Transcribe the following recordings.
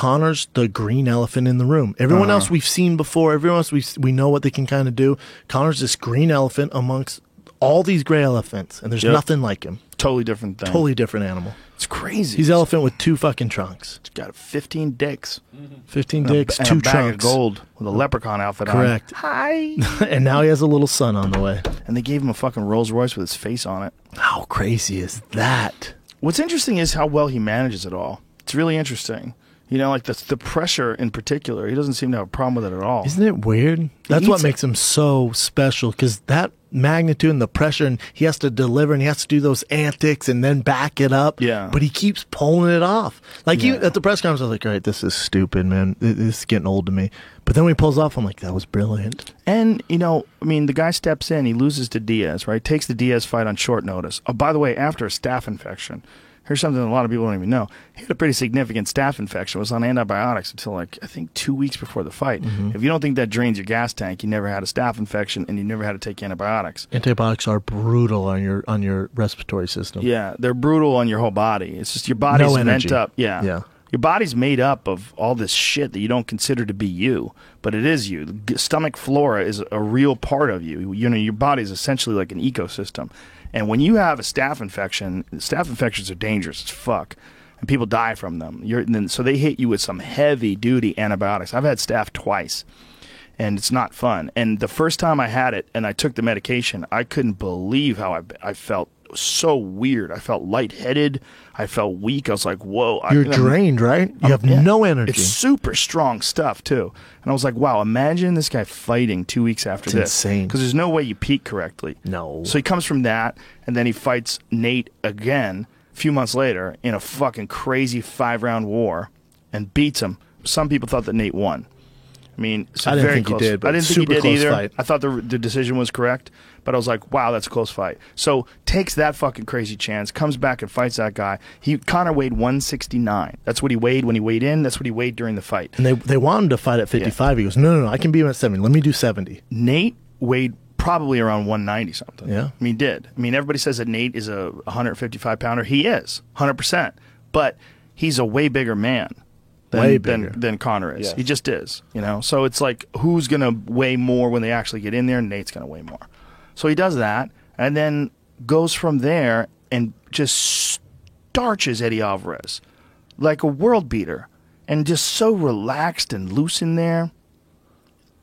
Conor's the green elephant in the room. Everyone else we've seen before. Everyone else we know what they can kind of do. Conor's this green elephant amongst all these gray elephants, and there's nothing like him. Totally different thing. Totally different animal. It's crazy. He's elephant with 2 fucking trunks. He's got 15 dicks. 15 dicks, and 2 a bag trunks. of gold with a leprechaun outfit Correct. on. Hi. And now he has a little son on the way. And they gave him a fucking Rolls Royce with his face on it. How crazy is that? What's interesting is how well he manages it all. It's really interesting. You know, like the pressure in particular, he doesn't seem to have a problem with it at all. Isn't it weird? That's what makes him so special, because that magnitude and the pressure, and he has to deliver, and he has to do those antics and then back it up. Yeah. But he keeps pulling it off. Like, even at the press conference, I was like, all right, this is stupid, man. This is getting old to me. But then when he pulls off, I'm like, that was brilliant. And, you know, I mean, the guy steps in, he loses to Diaz, right? Takes the Diaz fight on short notice. Oh, by the way, after a staph infection. Here's something a lot of people don't even know. He had a pretty significant staph infection. Was on antibiotics until, like, I think 2 weeks before the fight. If you don't think that drains your gas tank, you never had a staph infection and you never had to take antibiotics. Antibiotics are brutal on your respiratory system. Yeah, they're brutal on your whole body. It's just your body's meant up. Yeah. Your body's made up of all this shit that you don't consider to be you, but it is you. The stomach flora is a real part of you. You know, your body is essentially like an ecosystem. And when you have a staph infections are dangerous as fuck, and people die from them. So they hit you with some heavy-duty antibiotics. I've had staph twice, and it's not fun. And the first time I had it and I took the medication, I couldn't believe how I felt. So weird. I felt lightheaded. I felt weak. I was like, whoa. You're drained, right? You have no energy. It's super strong stuff, too. And I was like, wow, imagine this guy fighting 2 weeks after this. Insane. Because there's no way you peak correctly. No. So he comes from that, and then he fights Nate again a few months later in a fucking crazy 5-round war and beats him. Some people thought that Nate won. I mean, it's I didn't very think close. he did, but I didn't think he did close either. fight. I thought the decision was correct, but I was like, wow, that's a close fight. So takes that fucking crazy chance, comes back and fights that guy. Conor weighed 169. That's what he weighed when he weighed in. That's what he weighed during the fight. And they wanted him to fight at 55. He goes, no, I can beat him at 70. Let me do 70. Nate weighed probably around 190 something. Yeah. I mean, he did. I mean, everybody says that Nate is a 155 pounder. He is 100%, but he's a way bigger man. Than Conor is. Yeah. He just is, you know? So it's like, who's going to weigh more when they actually get in there? Nate's going to weigh more. So he does that, and then goes from there and just starches Eddie Alvarez like a world beater, and just so relaxed and loose in there.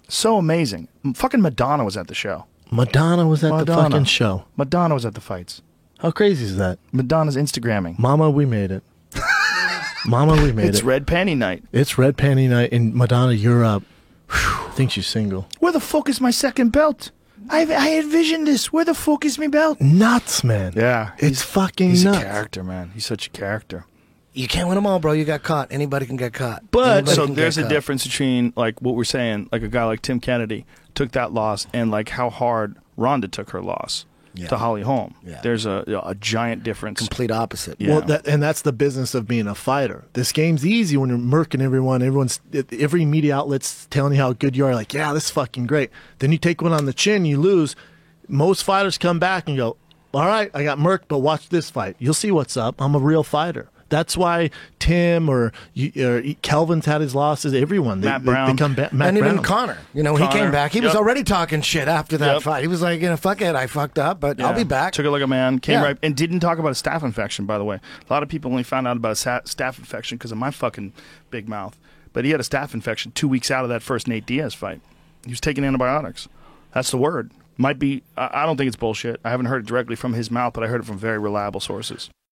So amazing. Fucking Madonna was at the show. Madonna was at the fucking show. Madonna was at the fights. How crazy is that? Madonna's Instagramming. Mama, we made it. Mama, we made it. It's red panty night. It's red panty night, and Madonna, you're up. I think she's single. Where the fuck is my second belt? I envisioned this. Where the fuck is my belt? Nuts, man. Yeah. It's fucking he's nuts. He's a character, man. He's such a character. You can't win them all, bro. You got caught. Anybody can get caught. But so there's a difference between like what we're saying, like a guy like Tim Kennedy took that loss, and like how hard Ronda took her loss to Holly Holm. Yeah. There's a giant difference. Complete opposite. Yeah. Well, that's the business of being a fighter. This game's easy when you're murking everyone. Every media outlet's telling you how good you are. Like, yeah, this is fucking great. Then you take one on the chin, you lose. Most fighters come back and go, all right, I got murked, but watch this fight. You'll see what's up. I'm a real fighter. That's why Tim or Kelvin's had his losses. Everyone, Matt Brown, they come back. And even Conor. You know, when he came back, he was Yep. already talking shit after that fight. He was like, you know, fuck it, I fucked up, but I'll be back. Took it like a man. Came right and didn't talk about a staph infection. By the way, a lot of people only found out about a staph infection because of my fucking big mouth. But he had a staph infection 2 weeks out of that first Nate Diaz fight. He was taking antibiotics. That's the word. Might be. I don't think it's bullshit. I haven't heard it directly from his mouth, but I heard it from very reliable sources.